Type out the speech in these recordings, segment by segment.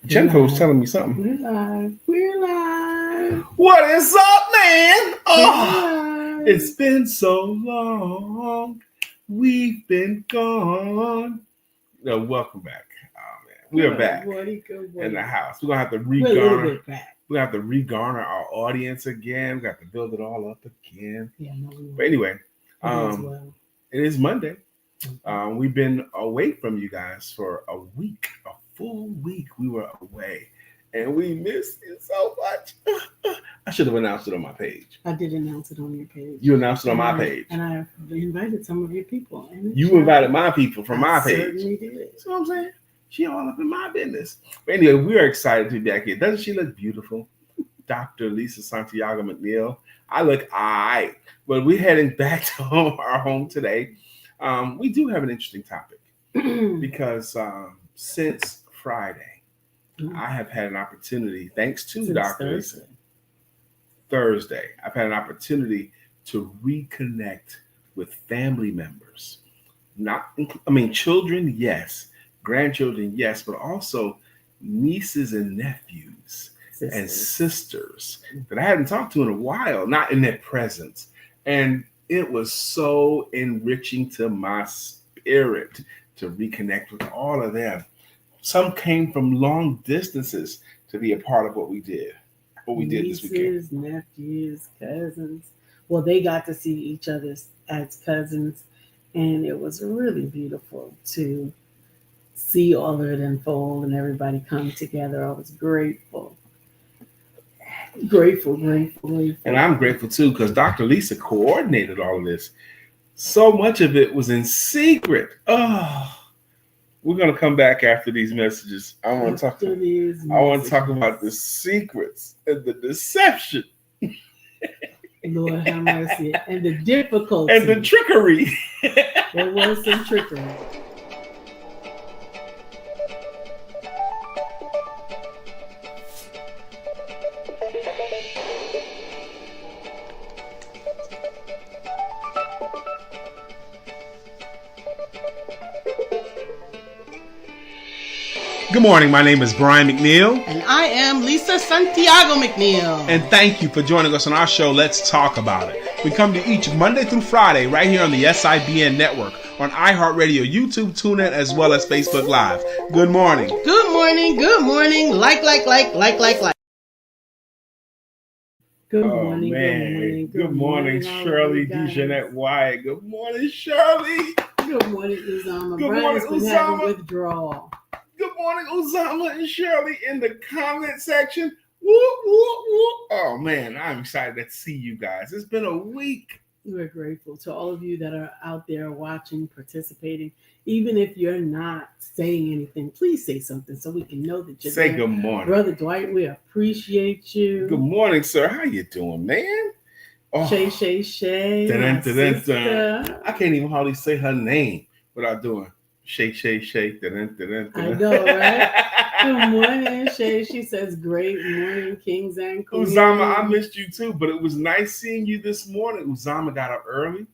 Jennifer was telling me something. We're live. What is up, man? Oh, it's been so long. We've been gone. No, welcome back. Oh man, we are back in the house. We're gonna have to regarner. We have to regarner our audience again. We have to build it all up again. Yeah, no, but anyway, it is Monday. We've been away from you guys for a week, a full week. We were away, and we missed you so much. I should have announced it on my page. I did announce it on your page. You announced it on my page, and I invited some of your people. You invited my people from my page. Certainly did. That's what I'm saying. She all up in my business. But anyway, we are excited to be back here. Doesn't she look beautiful? Dr. LisaSantiagoMcNeill. I look all right. But we're heading back to our home today. We do have an interesting topic because since Friday, I have had an opportunity, thanks to Dr. Lisa, Thursday, I've had an opportunity to reconnect with family members. Children, yes. Grandchildren, yes, but also nieces and nephews and sisters that I hadn't talked to in a while, not in their presence. And it was so enriching to my spirit to reconnect with all of them. Some came from long distances to be a part of what we did Nieces, this weekend. Nephews, cousins. Well, they got to see each other as cousins, and it was really beautiful to see all of it unfold and everybody come together. I was grateful. And I'm grateful too, because Dr. Lisa coordinated all of this. So much of it was in secret. Oh, we're gonna come back after these messages. I want to talk about the secrets and the deception. Lord have mercy. And the difficulty. And the trickery. There was some trickery. Good morning. My name is Brian McNeill. And I am LisaSantiagoMcNeill. And thank you for joining us on our show, Let's Talk About It. We come to each Monday through Friday right here on the SIBN network, on iHeartRadio, YouTube, TuneIn, as well as Facebook Live. Good morning. Good morning. Good morning. Like. Good morning. Good morning, Shirley DeJeanette Wyatt. Good morning, Shirley. Good morning, Uzama. Good Brian's morning, been Uzama. having withdrawal. Good morning, Uzama and Shirley in the comment section. Whoop, whoop, whoop. Oh, man, I'm excited to see you guys. It's been a week. We're grateful to all of you that are out there watching, participating. Even if you're not saying anything, please say something so we can know that you're Say there. good morning. Brother Dwight, we appreciate you. Good morning, sir. How you doing, man? Oh. Shay. I can't even hardly say her name without doing Shay. I know, right? Good morning, Shay. She says, great morning, kings and queens. Uzama, I missed you too, but it was nice seeing you this morning. Uzama got up early,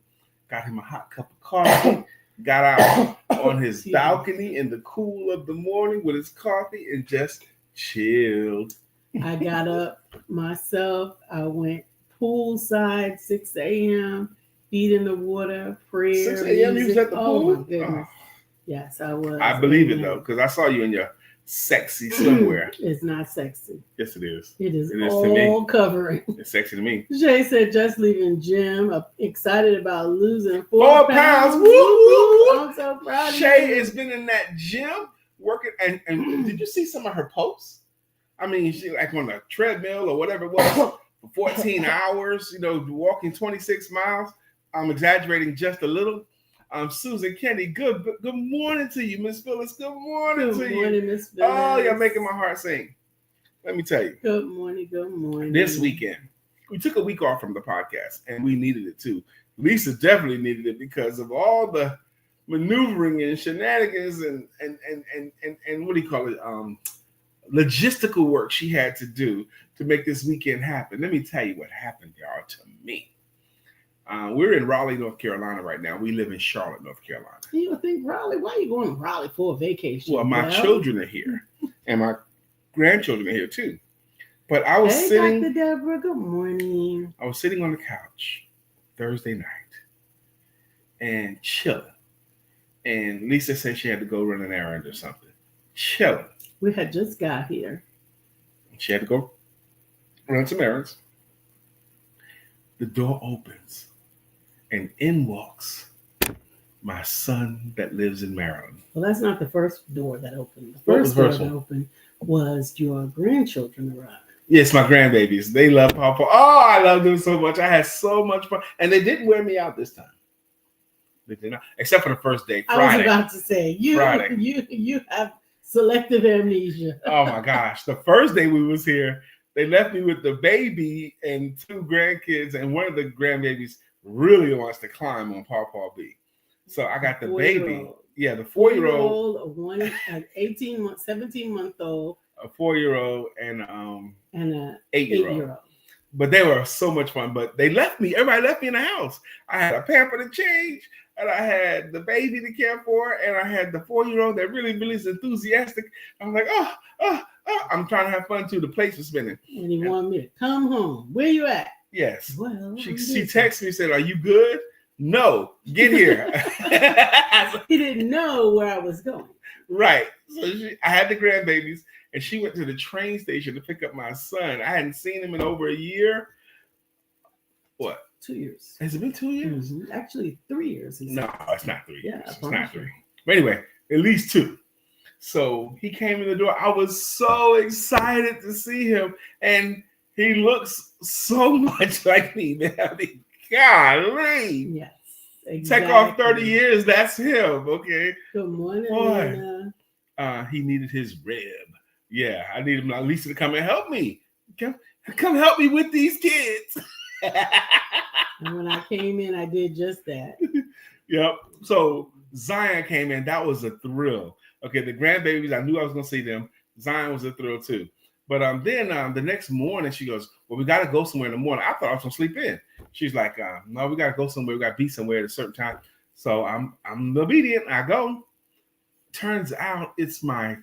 got him a hot cup of coffee, got out on his balcony in the cool of the morning with his coffee and just chilled. I got up myself. I went poolside, 6 a.m., feet in the water, prayer. 6 a.m. you was at the pool? Oh, my goodness. Yes, I was. I believe it, though, because I saw you in your sexy swimwear. It's not sexy. Yes, it is. It is all covering. It's sexy to me. Jay said, just leaving gym. Excited about losing 4 pounds. Woo. I'm so proud of you. Shay has been in that gym working. And did you see some of her posts? I mean, she like on a treadmill or whatever it was for 14 hours, walking 26 miles. I'm exaggerating just a little. Susan Kenny, good morning to you, Miss Phyllis. Good morning to you. Good morning, Miss Phyllis. Oh, you're making my heart sing. Let me tell you. Good morning. This weekend, we took a week off from the podcast, and we needed it too. Lisa definitely needed it because of all the maneuvering and shenanigans and what do you call it? Logistical work she had to do to make this weekend happen. Let me tell you what happened, y'all, to me. We're in Raleigh, North Carolina right now. We live in Charlotte, North Carolina. You would think Raleigh, why are you going to Raleigh for a vacation? Well, my children are here, and my grandchildren are here too. But I was sitting. Dr. Deborah, good morning. I was sitting on the couch Thursday night and chilling. And Lisa said she had to go run an errand or something. Chilling. We had just got here. She had to go run some errands. The door opens, and in walks my son that lives in Maryland. Well, that's not the first door that opened. The first door that opened was your grandchildren arrived. Yes, my grandbabies. They love Papa. Oh, I love them so much. I had so much fun. And they didn't wear me out this time. They did not. Except for the first day, Friday. I was about to say, you have selective amnesia. Oh, my gosh. The first day we was here, they left me with the baby and two grandkids. And one of the grandbabies really wants to climb on Pawpaw B. So I got the baby. Yeah, the 4-year-old. An 17-month-old. A 4-year-old and an 8-year-old. But they were so much fun. But they left me. Everybody left me in the house. I had a pamper to change, and I had the baby to care for, and I had the 4-year-old that really is enthusiastic. I'm like, oh, I'm trying to have fun too. The plates were spinning. And he wanted me to come home. Where you at? Yes. Well, she texted me and said, "Are you good?" No, get here. He didn't know where I was going. Right. So I had the grandbabies, and she went to the train station to pick up my son. I hadn't seen him in over a year. What? 2 years. Has it been 2 years? Mm-hmm. Actually, 3 years. No, it's not 3 years. Yeah, it's not 3. But anyway, at least 2. So he came in the door. I was so excited to see him, and he looks so much like me, man. I mean, golly. Yes. Exactly. Take off 30 years, that's him. Okay. Good morning, boy. He needed his rib. Yeah, I needed Lisa to come and help me. Come help me with these kids. And when I came in, I did just that. Yep. So Zion came in. That was a thrill. Okay, the grandbabies, I knew I was going to see them. Zion was a thrill too. But then the next morning, she goes, "Well, we got to go somewhere in the morning." I thought I was going to sleep in. She's like, "No, we got to go somewhere. We got to be somewhere at a certain time." So I'm obedient. I go. Turns out it's my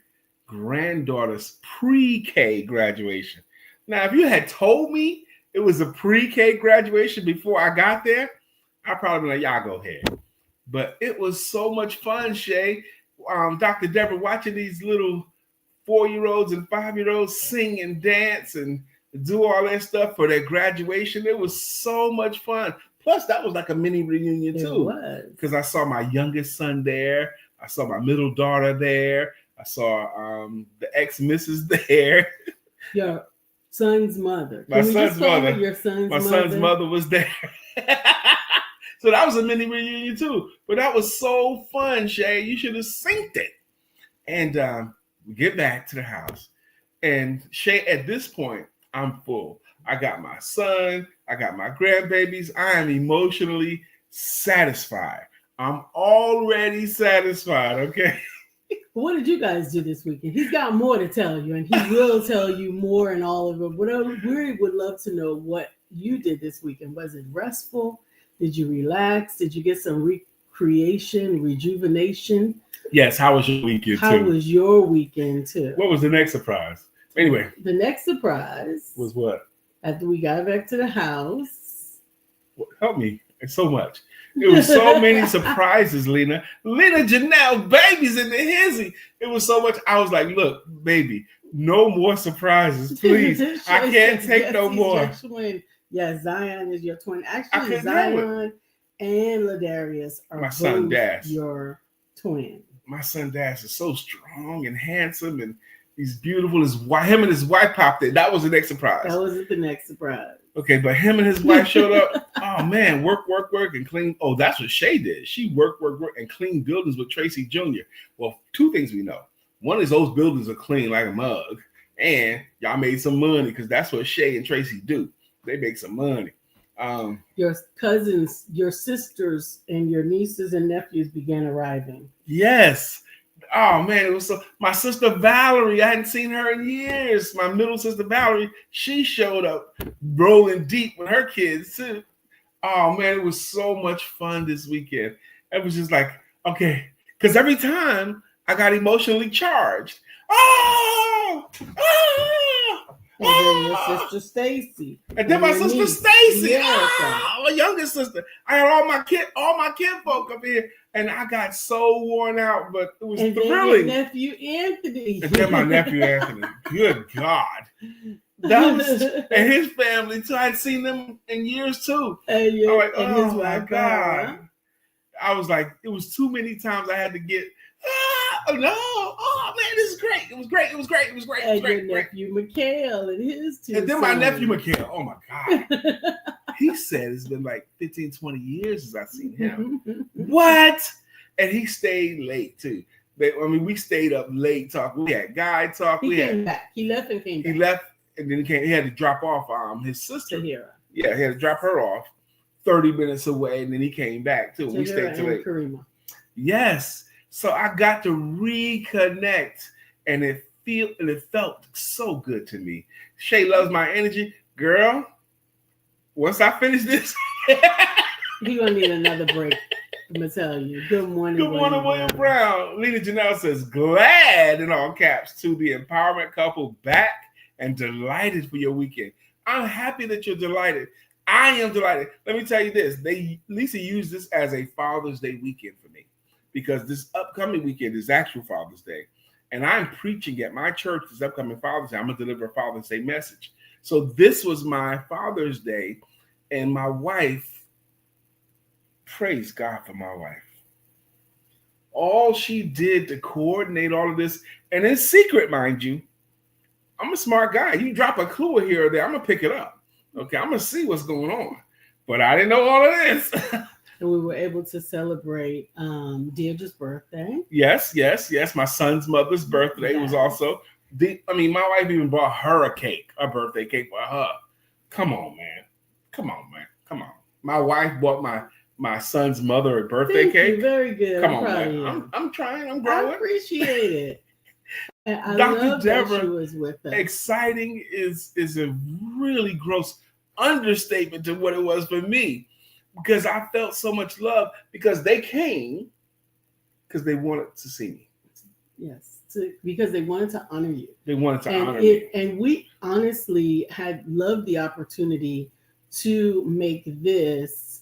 granddaughter's pre-K graduation. Now, if you had told me it was a pre-K graduation before I got there, I'd probably be like, "Y'all go ahead." But it was so much fun, Shay. Dr. Deborah, watching these little 4-year-olds and 5-year-olds sing and dance and do all that stuff for their graduation. It was so much fun. Plus, that was like a mini reunion too. Because I saw my youngest son there. I saw my middle daughter there. I saw the ex-missus there. Your son's mother. My son's mother. Your son's my mother? Son's mother was there. So that was a mini reunion too. But that was so fun, Shay. You should have synced it. And we get back to the house. And Shay, at this point, I'm full. I got my son. I got my grandbabies. I am emotionally satisfied. I'm already satisfied, okay? What did you guys do this weekend? He's got more to tell you, and he will tell you more and all of it. We would love to know what you did this weekend. Was it restful? Did you relax? Did you get some recreation, rejuvenation? Yes. How was your weekend too? How was your weekend too? What was the next surprise? Anyway. The next surprise was what? After we got back to the house. Help me. It's so much. It was so many surprises, Lena. Lena Janelle, baby's in the hizzy. It was so much. I was like, look, baby, no more surprises, please. I can't take no more. Yes, Zion is your twin. Actually, Zion and Ladarius are my son Dash. Your twin. My son Dash is so strong and handsome, and he's beautiful. Him and his wife popped in. That was the next surprise. That wasn't the next surprise. Okay, but him and his wife showed up. Oh man, work, and clean. Oh, that's what Shay did. She worked, and cleaned buildings with Tracy Jr. Well, 2 things we know. One is those buildings are clean like a mug, and y'all made some money because that's what Shay and Tracy do. They make some money. Your cousins, your sisters, and your nieces and nephews began arriving. Yes. Oh man, it was so. My sister Valerie, I hadn't seen her in years. My middle sister Valerie, she showed up rolling deep with her kids too. Oh man, it was so much fun this weekend. It was just like, okay, because every time I got emotionally charged. Oh, oh, And then your oh. sister Stacy. And then my your sister niece, Stacy, Erica. my youngest sister. I had all my kinfolk up here, and I got so worn out, but it was and thrilling. Then your nephew Anthony. And then my nephew Anthony. Good God. That was, and his family too. I'd seen them in years too. And, I'm like, and oh his my wife, God. I was like, it was too many times I had to get, oh no, oh man, this is great. It was great. It was great. It was great. It was and great. your nephew McNeill and his two And then sons. my nephew McNeill, oh my God. He said it's been like 15, 20 years since I've seen him. What? And he stayed late too. We stayed up late talking. We had guy talk. He came back. He left and came back. He left and then he came. He had to drop off his sister. Tahira. Yeah, he had to drop her off 30 minutes away, and then he came back too. We stayed till late. Karima. Yes. So I got to reconnect, and it felt so good to me. Shay loves my energy. Girl, once I finish this, you're gonna need another break. I'm gonna tell you. Good morning. Good morning, William Brown. Lena Janelle says, glad in all caps to the empowerment couple back and delighted for your weekend. I'm happy that you're delighted. I am delighted. Let me tell you this. Lisa used this as a Father's Day weekend for me because this upcoming weekend is actual Father's Day. And I'm preaching at my church this upcoming Father's Day. I'm going to deliver a Father's Day message. So this was my Father's Day, and my wife, praise God for my wife. All she did to coordinate all of this, and in secret, mind you, I'm a smart guy. You drop a clue here or there, I'm going to pick it up. Okay, I'm going to see what's going on. But I didn't know all of this. And we were able to celebrate Deirdre's birthday. Yes. My son's mother's birthday was also. My wife even bought her a birthday cake for her. Come on, man. My wife bought my son's mother a birthday cake. You. Very good. Come on, man. I'm trying. I'm growing. I appreciate it. And I Dr. love Deborah, that she was with us. Exciting is a really gross understatement to what it was for me, because I felt so much love because they came because they wanted to see me. Yes, because they wanted to honor you. They wanted to honor me. And we honestly had loved the opportunity to make this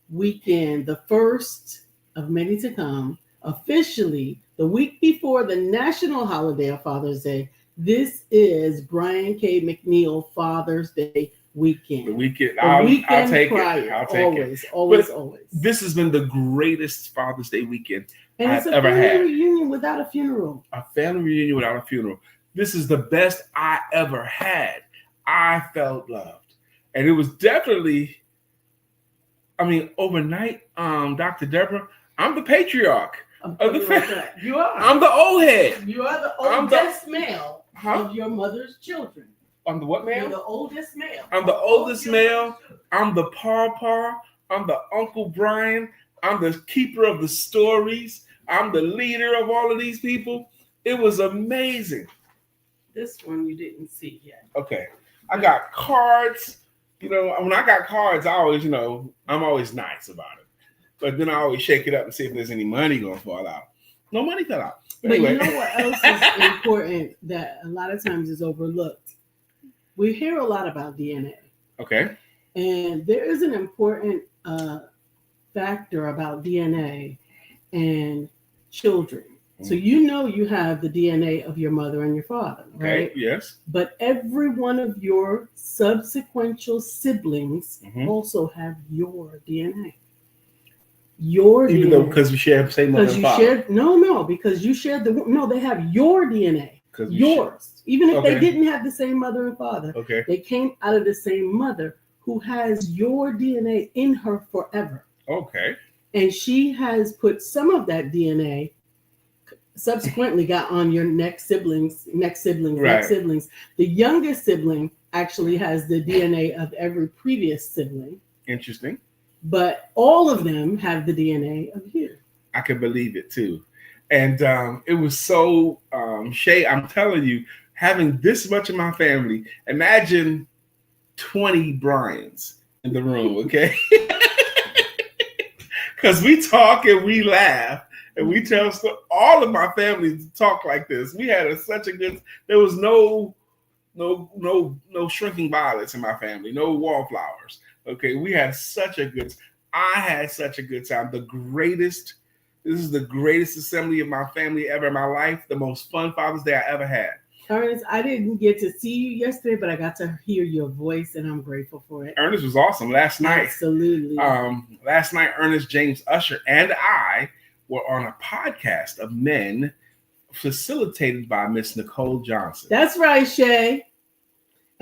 weekend the first of many to come, officially the week before the national holiday of Father's Day. This is Brian K. McNeill Father's Day weekend. The weekend. I'll take prior, it. I'll take Always. This has been the greatest Father's Day weekend and I've ever had. It's a family reunion without a funeral. A family reunion without a funeral. This is the best I ever had. I felt loved. And it was definitely, overnight, Dr. Deborah, I'm the patriarch. You are. I'm the old head. You are the oldest male of your mother's children. I'm the what male? You're the oldest male. I'm the oldest male. I'm the par. I'm the Uncle Brian. I'm the keeper of the stories. I'm the leader of all of these people. It was amazing. This one you didn't see yet. Okay. I got cards. When I got cards, I always, I'm always nice about it. But then I always shake it up and see if there's any money going to fall out. No money fell out. But anyway. You know what else is important that a lot of times is overlooked? We hear a lot about DNA. Okay. And there is an important factor about DNA and children. So you have the DNA of your mother and your father, right? Okay, yes. But every one of your subsequent siblings also have your DNA. Even though because we share the same mother and father. Because you shared they have your DNA. Yours. Even if they didn't have the same mother and father. Okay. They came out of the same mother who has your DNA in her forever. Okay. And she has put some of that DNA subsequently got on your next siblings. The youngest sibling actually has the DNA of every previous sibling. Interesting. But all of them have the DNA of you. I can believe it too. And it was so, Shay, I'm telling you, having this much of my family, imagine 20 Bryans in the room, okay? because we talk and we laugh and we tell all of my family talk like this. We had such a good. There was no shrinking violets in my family. No wallflowers. Okay, we had such a good. I had such a good time. This is the greatest assembly of my family ever in my life. The most fun Father's Day I ever had. Ernest, I didn't get to see you yesterday, but I got to hear your voice, and I'm grateful for it. Ernest was awesome last night. Absolutely. Last night, Ernest, James Usher, and I were on a podcast of men facilitated by Miss Nicole Johnson. That's right, Shay.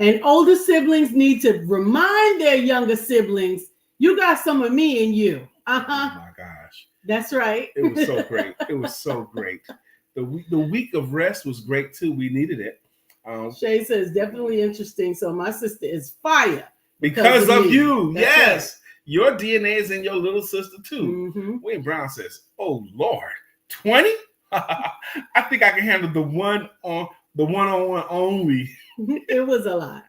And older siblings need to remind their younger siblings, you got some of me in you. Oh my gosh. That's right. It was so great. It was so great. The week of rest was great too. We needed it. Shay says definitely interesting. So my sister is fire because of you. That's yes, right. Your DNA is in your little sister too. Mm-hmm. Wayne Brown says, "Oh Lord, 20? I think I can handle the one-on-one only." It was a lot.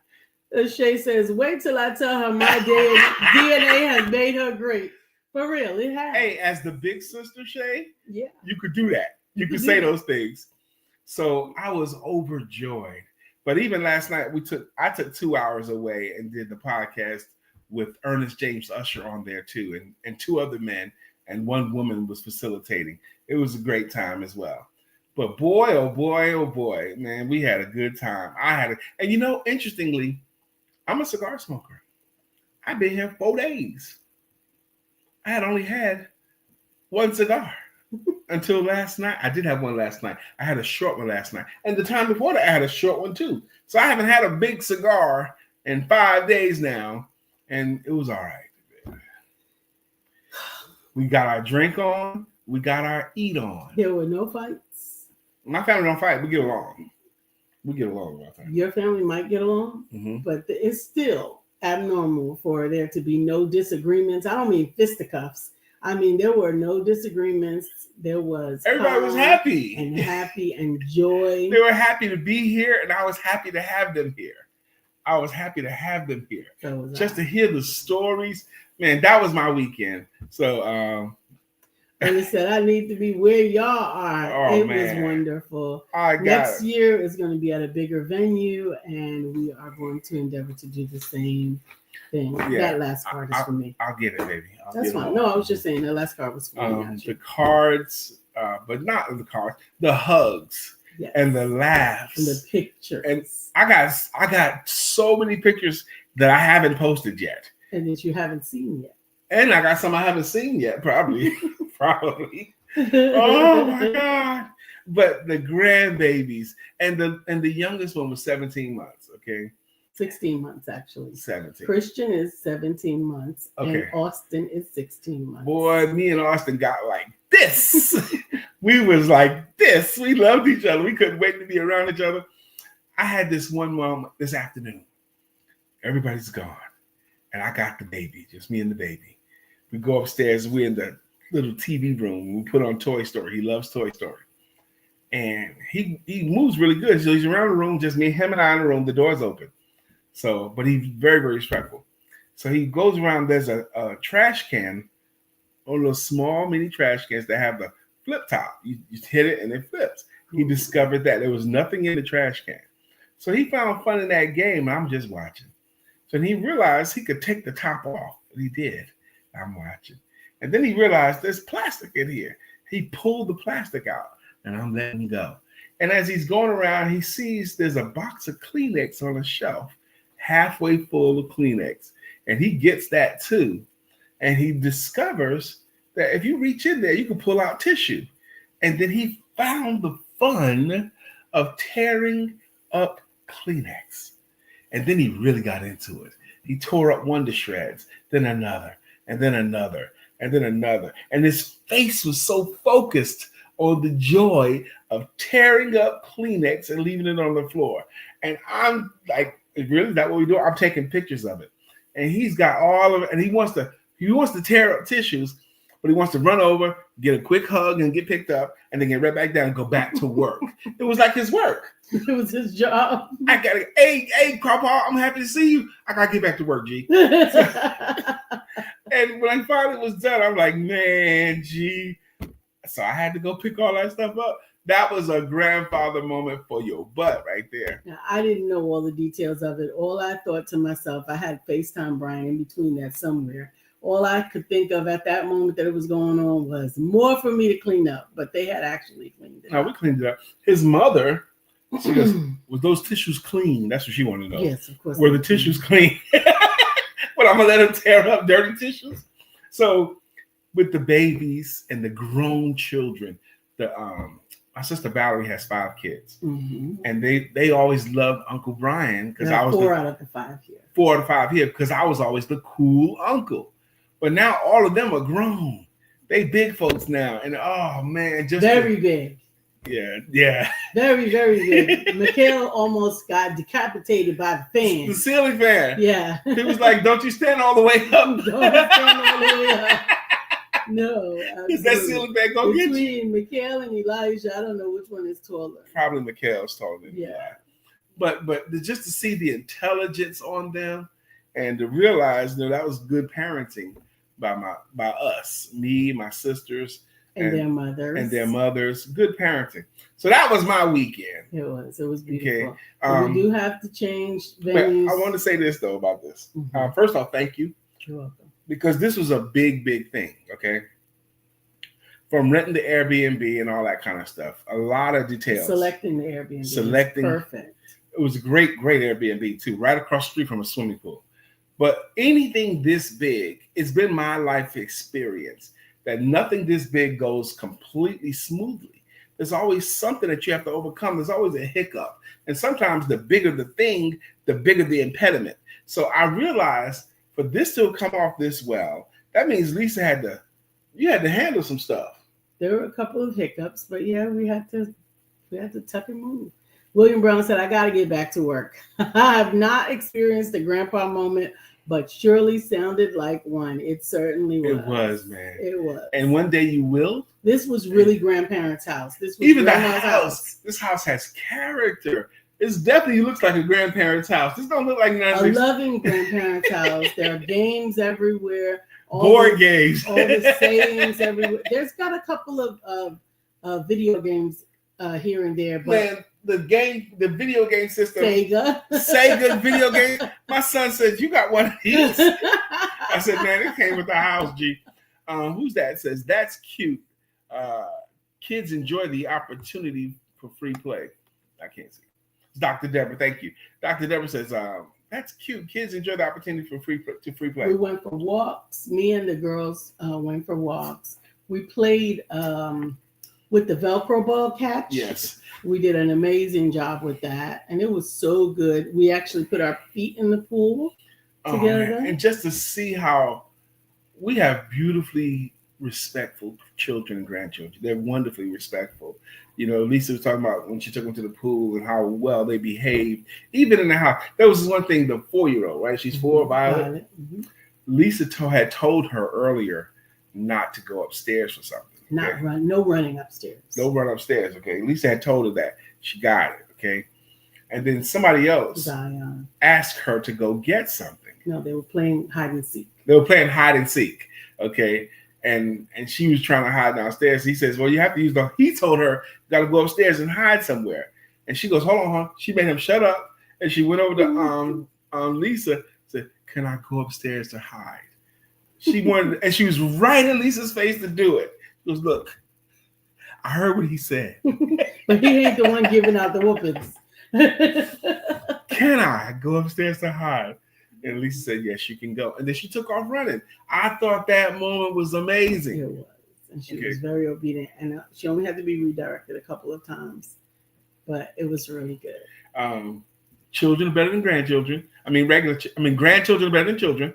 Shay says, "Wait till I tell her my DNA has made her great." For real, it has. Hey, as the big sister, Shay, yeah, you could do that. You could say those things. So I was overjoyed. But even last night, I took 2 hours away and did the podcast with Ernest James Usher on there too, and two other men, and one woman was facilitating. It was a great time as well. But boy, oh boy, man, we had a good time. And interestingly, I'm a cigar smoker. I've been here 4 days. I had only had one cigar until last night. I did have one last night. I had a short one last night. And the time before that, I had a short one too. So I haven't had a big cigar in 5 days now. And it was all right. We got our drink on. We got our eat on. There were no fights. My family don't fight. We get along. We get along with my family. Your family might get along, but it's still abnormal for there to be no disagreements. I don't mean fisticuffs. I mean, there were no disagreements. There was everybody was happy and joy. They were happy to be here, and I was happy to have them here. Just to hear the stories. Man, that was my weekend. So and he said, I need to be where y'all are. It was wonderful. Next year is going to be at a bigger venue, and we are going to endeavor to do the same thing. Yeah, that last card is for me. I'll get it, baby. That's fine. No, I was just saying that last card was for me. The cards, but not the cards, the hugs. Yes. And the laughs. And the pictures. And I got so many pictures that I haven't posted yet. And that you haven't seen yet. And I got some I haven't seen yet, probably. Probably. Oh my God. But the grandbabies and the youngest one was 17 months, okay? 16 months, actually. 17. Christian is 17 months. Okay. And Austin is 16 months. Boy, me and Austin got like this. We was like this. We loved each other. We couldn't wait to be around each other. I had this one moment this afternoon. Everybody's gone. And I got the baby, just me and the baby. We go upstairs. We're in the little TV room. We put on Toy Story. He loves Toy Story. And he moves really good. So he's around the room, just me, him and I in the room. The door's open. So, but he's very, very respectful. So he goes around. There's a trash can, one of those small mini trash cans that have the flip top. You hit it and it flips. He discovered that there was nothing in the trash can. So he found fun in that game. I'm just watching. So he realized he could take the top off. And he did. I'm watching. And then he realized there's plastic in here. He pulled the plastic out and I'm letting him go. And as he's going around, he sees there's a box of Kleenex on a shelf, halfway full of Kleenex. And he gets that too. And he discovers that if you reach in there, you can pull out tissue. And then he found the fun of tearing up Kleenex. And then he really got into it. He tore up one to shreds, then another, and then another, and then another. And his face was so focused on the joy of tearing up Kleenex and leaving it on the floor. And I'm like, really? Is that what we do? I'm taking pictures of it. And he's got all of it. And he wants to tear up tissues, but he wants to run over, get a quick hug and get picked up, and then get right back down and go back to work. It was like his work. It was his job. I gotta, hey, Papa, I'm happy to see you. I gotta get back to work, G. And when I finally was done, I'm like, man, gee. So I had to go pick all that stuff up. That was a grandfather moment for your butt right there. Now, I didn't know all the details of it. All I thought to myself, I had FaceTime Brian in between that somewhere. All I could think of at that moment that it was going on was more for me to clean up, but they had actually cleaned it No, up. we cleaned it up. His mother, she goes, was those tissues clean? That's what she wanted to know. Yes, of course. Were the tissues clean? But I'm going to let him tear up dirty tissues. So with the babies and the grown children, my sister Valerie has 5 kids, and they always loved Uncle Brian because I was 4 out of the 5 here. 4 out of 5 here because I was always the cool uncle. But now all of them are grown. They big folks now, and oh man, just very big. Yeah. Very, very big. McNeill almost got decapitated by the fan. The ceiling fan. Yeah. He was like, "Don't you stand all the way up." Don't stand all the way up. No, is that ceiling fan gonna get you? Between McNeill and Elijah, I don't know which one is taller. Probably McNeill's taller than Eli. But just to see the intelligence on them and to realize that was good parenting by us, me, my sisters, and their mothers. Good parenting. So that was my weekend. It was beautiful. Okay. We do have to change venues. I want to say this though about this. First off, thank you. You're welcome. Because this was a big thing. Okay. From renting the Airbnb and all that kind of stuff. A lot of details. Selecting the Airbnb. Perfect. It was a great Airbnb too, right across the street from a swimming pool. But anything this big, it's been my life experience that nothing this big goes completely smoothly. There's always something that you have to overcome. There's always a hiccup. And sometimes the bigger the thing, the bigger the impediment. So I realized for this to come off this well, that means Lisa had to handle some stuff. There were a couple of hiccups, but yeah, we had to tuck and move. William Brown said, I got to get back to work. I have not experienced the grandpa moment, but surely sounded like one. It certainly was. It was, man. It was. And one day you will. This was really grandparents' house. This was even the house. This house has character. It definitely looks like a grandparents' house. This don't look like a loving grandparents' house. There are games everywhere. Board games. All the sayings everywhere. There's got a couple of video games here and there, but man, the video game system, Sega video game. My son said, "You got one of these?" I said, "Man, it came with the house." G, who's that? Says that's cute. Kids enjoy the opportunity for free play. I can't see. It's Dr. Deborah, thank you. Dr. Deborah says, "That's cute. Kids enjoy the opportunity for free play." We went for walks. Me and the girls went for walks. We played with the Velcro ball catch. Yes. We did an amazing job with that. And it was so good. We actually put our feet in the pool together. And just to see how we have beautifully respectful children and grandchildren. They're wonderfully respectful. Lisa was talking about when she took them to the pool and how well they behaved. Even in the house. There was one thing, the 4-year-old, right? She's 4, Violet. Mm-hmm. Lisa had told her earlier not to go upstairs for something. No running upstairs. No run upstairs, okay? Lisa had told her that. She got it, okay? And then somebody else asked her to go get something. No, they were playing hide and seek. Okay? And she was trying to hide downstairs. He says, well, you have to use he told her, you got to go upstairs and hide somewhere. And she goes, hold on, huh? She made him shut up. And she went over to Lisa, said, can I go upstairs to hide? She wanted, and she was right in Lisa's face to do it. She goes, look, I heard what he said. But he ain't the one giving out the whoopings. Can I go upstairs to hide? And Lisa said, yes, you can go. And then she took off running. I thought that moment was amazing. It was. And she was very obedient. And she only had to be redirected a couple of times. But it was really good. Children are better than grandchildren. Grandchildren are better than children.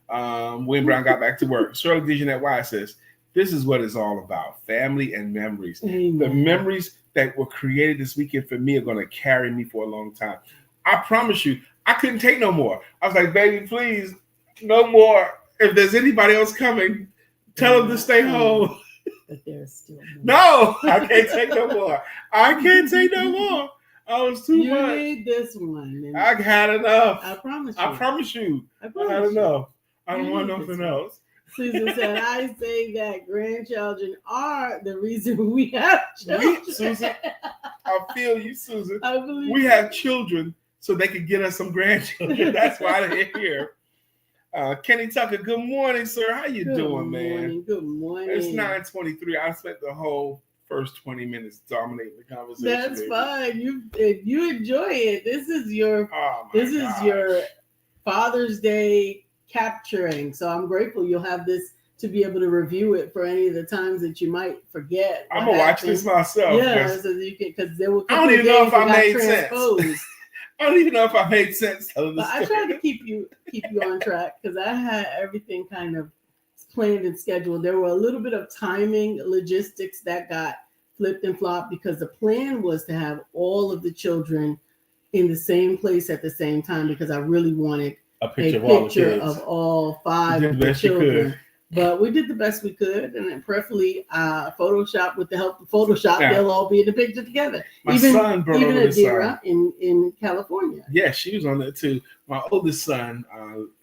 William Brown got back to work. Shirley Dejanette Wise says, this is what it's all about. Family and memories. Amen. The memories that were created this weekend for me are going to carry me for a long time. I promise you, I couldn't take no more. I was like, baby, please, no more. If there's anybody else coming, tell them to stay home. But there's still no, I can't take no more. I can't take no more. I was too much. You need this one. I had enough. I promise you. I had enough. I don't want nothing else. Susan said, I say that grandchildren are the reason we have children. Susan, I feel you, Susan. I believe We have children so they can get us some grandchildren. That's why they're here. Kenny Tucker, good morning, sir. How you doing, man? Good morning. It's 9:23. I spent the whole first 20 minutes dominating the conversation. That's fine. If you enjoy it, this is your Father's Day capturing. So I'm grateful you'll have this to be able to review it for any of the times that you might forget. I'm gonna watch this myself. Yeah, so you can, because there were. I don't even know if I made sense. I don't even know if I made sense. But I tried to keep you on track because I had everything kind of planned and scheduled. There were a little bit of timing, logistics that got flipped and flopped because the plan was to have all of the children in the same place at the same time because I really wanted a picture of all five of the children. But we did the best we could, and then preferably Photoshop. With the help of Photoshop, they'll all be in the picture together. My son brought over his son in California. Yeah, she was on there too. My oldest son,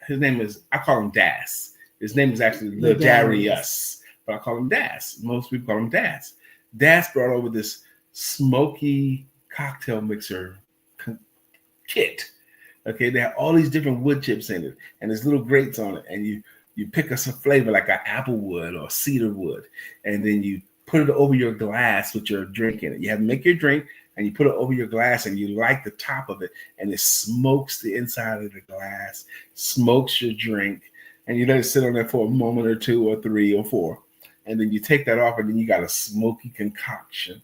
his name is, I call him Das. His name is actually Darius, but I call him Das. Most people call him Das. Das brought over this smoky cocktail mixer kit. Okay, they have all these different wood chips in it, and there's little grates on it, and you pick up some flavor like an apple wood or cedar wood, and then you put it over your glass with your drink in it. You have to make your drink, and you put it over your glass, and you light the top of it, and it smokes the inside of the glass, smokes your drink, and you let it sit on there for a moment or two or three or four, and then you take that off, and then you got a smoky concoction,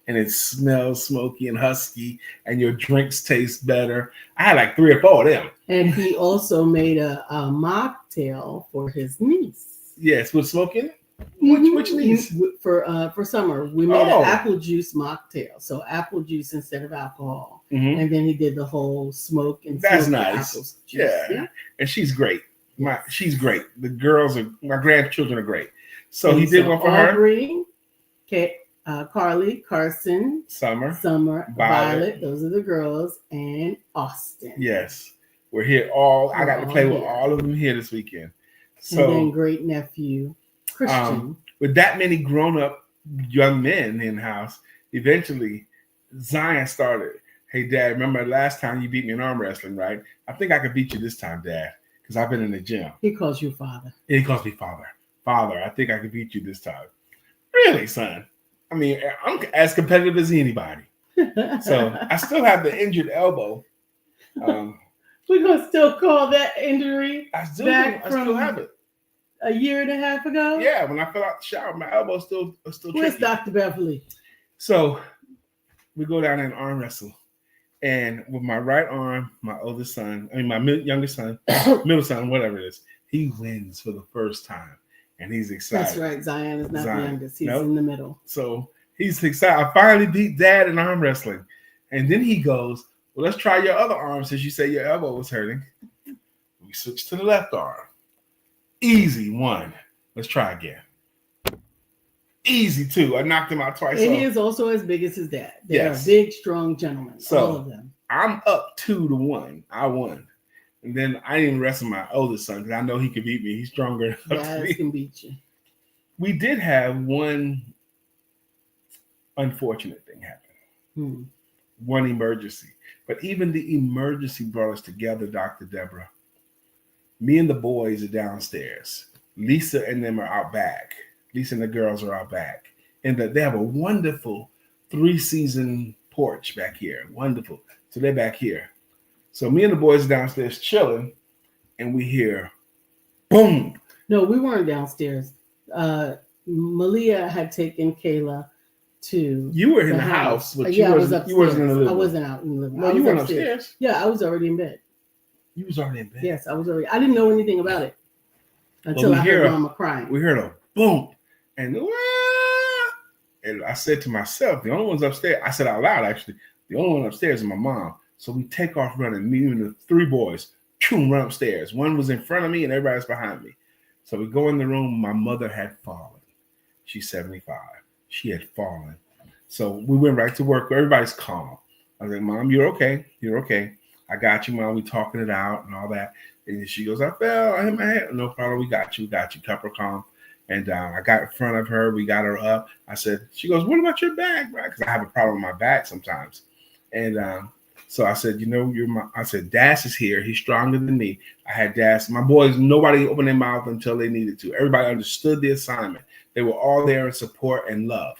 and it smells smoky and husky, and your drinks taste better. I had like 3 or 4 of them. And he also made a mocktail for his niece. Yes, with smoke in it? Which niece? For summer, we made an apple juice mocktail. So apple juice instead of alcohol. Mm-hmm. And then he did the whole smoke and that's nice. Apple juice. Yeah. And she's great. She's great. The girls my grandchildren are great. So he did one for Aubrey, Carly, Carson, Summer, Violet. Those are the girls, and Austin. Yes, we're here. I got to play with all of them here this weekend. So, and then great nephew Christian. With that many grown-up young men in the house, eventually Zion started. Hey, Dad, remember last time you beat me in arm wrestling, right? I think I could beat you this time, Dad, because I've been in the gym. He calls you father. He calls me father. Father, I think I could beat you this time. Really, son? I mean, I'm as competitive as anybody. So I still have the injured elbow. We're going to still call that injury I still have it. A year and a half ago? Yeah, when I fell out the shower, my elbow's still Where's tricky. Dr. Beverly? So we go down and arm wrestle. And with my right arm, my oldest son, my youngest son, middle son, whatever it is, he wins for the first time. And he's excited. That's right. Zion is not the youngest. He's in the middle. So he's excited. I finally beat Dad in arm wrestling. And then he goes, well, let's try your other arm since you say your elbow was hurting. We switch to the left arm. Easy 1. Let's try again. Easy 2. I knocked him out twice. And he is also as big as his dad. They're big, strong gentlemen. So all of them. I'm up 2-1. I won. And then I didn't wrestle my oldest son because I know he can beat me. He's stronger. Dad can beat you. We did have one unfortunate thing happen. One emergency. But even the emergency brought us together, Dr. Deborah. Me and the boys are downstairs. Lisa and them are out back. Lisa and the girls are out back. And they have a wonderful 3-season porch back here. Wonderful. So they're back here. So me and the boys are downstairs chilling, and we hear, boom. No, we weren't downstairs. Malia had taken Kayla to. You were in the house, but I was upstairs. You wasn't in the living room. I wasn't out in the living room. No, you weren't upstairs. Yeah, I was already in bed. You was already in bed. Yes, I was already. I didn't know anything about it until I heard Mama crying. We heard a boom, and I said to myself, the only one's upstairs. I said out loud, actually, the only one upstairs is my mom. So we take off running. Me and the 3 boys, run upstairs. One was in front of me, and everybody's behind me. So we go in the room. My mother had fallen. She's 75. She had fallen. So we went right to work. Everybody's calm. I was like, Mom, you're okay. You're okay. I got you, Mom. We talking it out and all that. And she goes, I fell. I hit my head. No problem. We got you. Got you. Kept her calm. And I got in front of her. We got her up. I said, she goes, what about your back, right? Because I have a problem with my back sometimes. And so I said, I said, Das is here. He's stronger than me. I had Das. My boys, nobody opened their mouth until they needed to. Everybody understood the assignment. They were all there in support and love.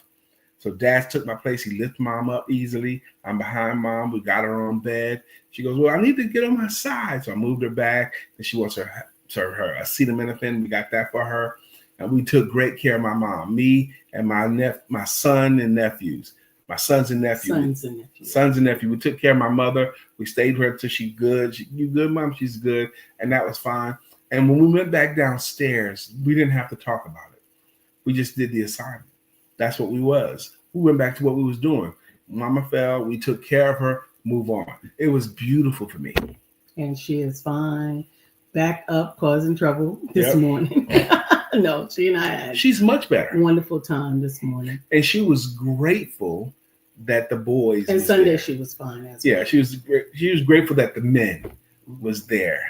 So Das took my place. He lifted Mom up easily. I'm behind Mom. We got her on bed. She goes, well, I need to get on my side. So I moved her back. And she wants her acetaminophen. We got that for her. And we took great care of my mom, me and my son and nephews. My sons and nephews. Sons and nephews. We took care of my mother. We stayed with her until she's good. You good, Mom? She's good. And that was fine. And when we went back downstairs, we didn't have to talk about it. We just did the assignment. That's what we was. We went back to what we was doing. Mama fell. We took care of her. Move on. It was beautiful for me. And she is fine. Back up, causing trouble this morning. No, she and I had. She's much better. Wonderful time this morning. And she was grateful that the boys. And Sunday there. She was fine as well. Yeah, she was grateful that the men was there.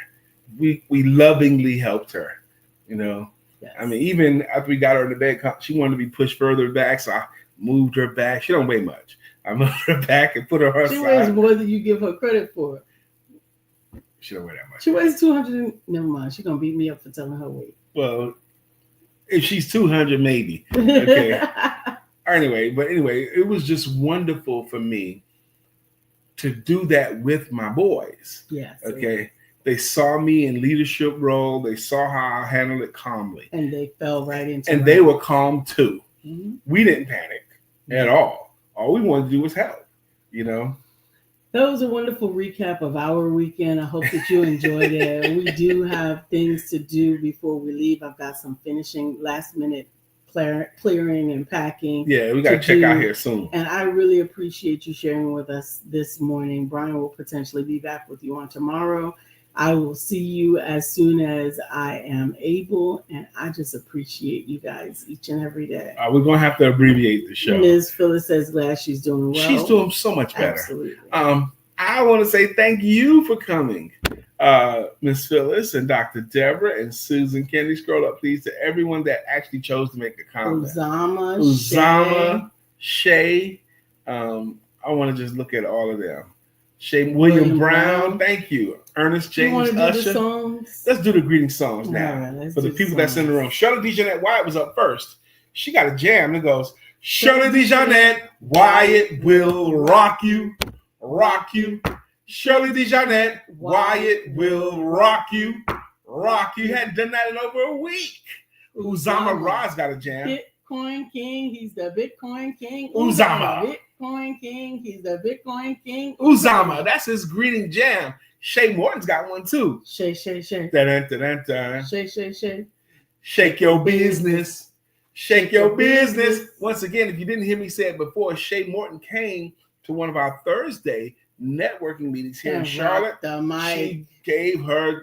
We lovingly helped her. Yes. I mean, even after we got her in the bed, she wanted to be pushed further back, so I moved her back. She don't weigh much. I moved her back and put her on her side. She weighs more than you give her credit for. She don't weigh that much. She weighs 200. Never mind. She's gonna beat me up for telling her weight. Well, if she's 200, maybe. Okay. Anyway, it was just wonderful for me to do that with my boys. Yes. Okay. They saw me in leadership role. They saw how I handled it calmly. And they fell right into it. And they were calm too. Mm-hmm. We didn't panic at all. All we wanted to do was help, That was a wonderful recap of our weekend. I hope that you enjoyed it. We do have things to do before we leave. I've got some finishing last minute clearing and packing. Yeah, we got to check out here soon. And I really appreciate you sharing with us this morning. Brian will potentially be back with you on tomorrow. I will see you as soon as I am able, and I just appreciate you guys each and every day. We're going to have to abbreviate the show. Ms. Phyllis says glad she's doing well. She's doing so much better. Absolutely. I want to say thank you for coming, Ms. Phyllis and Dr. Deborah and Susan Kennedy. Scroll up, please, to everyone that actually chose to make a comment. Uzama, Shay. I want to just look at all of them. Shay William Brown, thank you. Ernest James Usher. Let's do the greeting songs now. Right, for the people that's in the room. Shirley DeJohnette Wyatt was up first. She got a jam that goes, Shirley DeJohnette Wyatt will rock you, rock you. Shirley DeJohnette Wyatt will rock you, rock you. Hadn't done that in over a week. Uzama Ra's got a jam. Bitcoin King, he's the Bitcoin King. Uzama. Bitcoin King, he's the Bitcoin King. Uzama, that's his greeting jam. Shay Morton's got one too. Shay. Dun-dun-dun-dun-dun. Shay. Shake your business. Shake your business. Once again, if you didn't hear me say it before, Shay Morton came to one of our Thursday networking meetings here in Charlotte.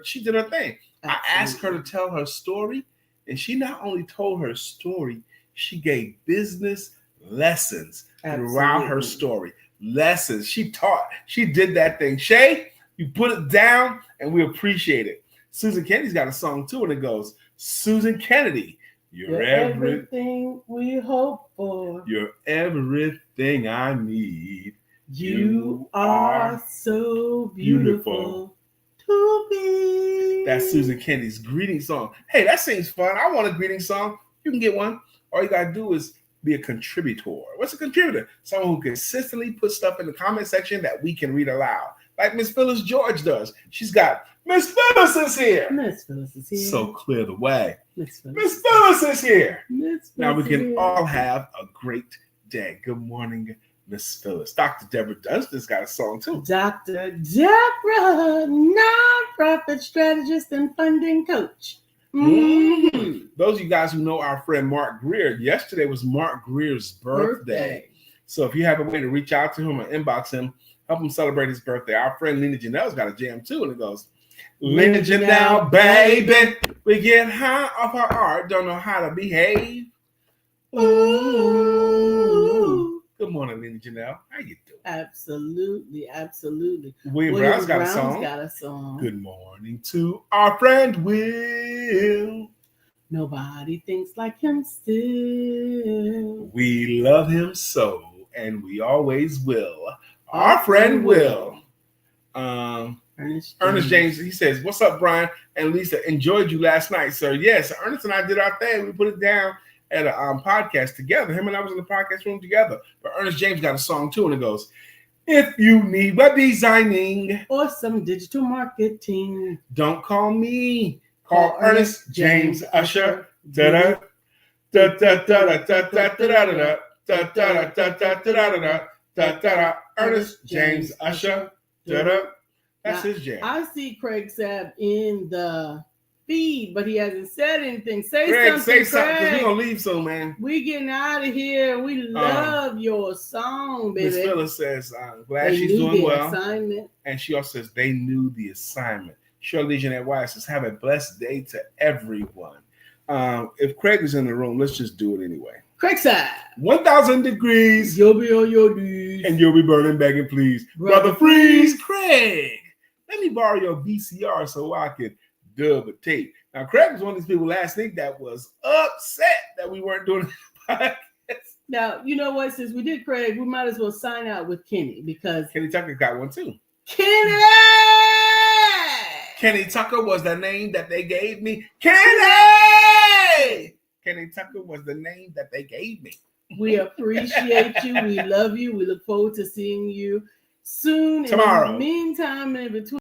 She did her thing. Absolutely. I asked her to tell her story, and she not only told her story, she gave business lessons throughout her story. Lessons. She taught. She did that thing. Shay, you put it down, and we appreciate it. Susan Kennedy's got a song, too, and it goes, Susan Kennedy, you're everything we hope for. You're everything I need. You are so beautiful to be. That's Susan Kennedy's greeting song. Hey, that seems fun. I want a greeting song. You can get one. All you got to do is be a contributor. What's a contributor? Someone who consistently puts stuff in the comment section that we can read aloud. Like Miss Phyllis George does. She's got, Miss Phyllis is here. Miss Phyllis is here. So clear the way. Miss Phyllis is here. Now we can here. all have a great day. Good morning, Miss Phyllis. Dr. Deborah Dunstan's got a song too. Dr. Deborah, nonprofit strategist and funding coach. Mm-hmm. Those of you guys who know our friend Mark Greer, yesterday was Mark Greer's birthday. So if you have a way to reach out to him or inbox him, help him celebrate his birthday. Our friend Lena Janelle's got a jam too, and it goes, Lena Janelle, baby, we get high off our art, don't know how to behave. Ooh, Good morning, Lena Janelle. How you doing? Absolutely, absolutely. William Brown's got a song. Good morning to our friend Will. Nobody thinks like him still. We love him so, and we always will. Our friend Will. Ernest James, he says, "What's up, Brian and Lisa? Enjoyed you last night, sir." Yes, Ernest and I did our thing. We put it down at a podcast together. Him and I was in the podcast room together. But Ernest James got a song too, and it goes, "If you need web designing or some digital marketing, don't call me. Call Ernest James Usher. Da da da da da da da da da da da da da da. Ernest James Usher. Da da." That's his jam. I see Craig Sapp in the feed, but he hasn't said anything. Say something, because we're going to leave soon, man. We getting out of here. We love your song, baby. Miss Phyllis says, I'm glad she's doing well. Assignment. And she also says, they knew the assignment. Shirley Jeanette Wise says, have a blessed day to everyone. If Craig is in the room, let's just do it anyway. Craig Sapp. 1,000 degrees. You'll be on your knees. And you'll be burning, begging, please. Brother Freeze, Craig. Let me borrow your VCR so I can dub a tape. Now, Craig was one of these people last week that was upset that we weren't doing the podcast. Now, you know what? Since we did Craig, we might as well sign out with Kenny, because Kenny Tucker got one too. Kenny Tucker was the name that they gave me. Kenny Tucker was the name that they gave me. We appreciate you. We love you. We look forward to seeing you soon. Tomorrow. In the meantime, and in between.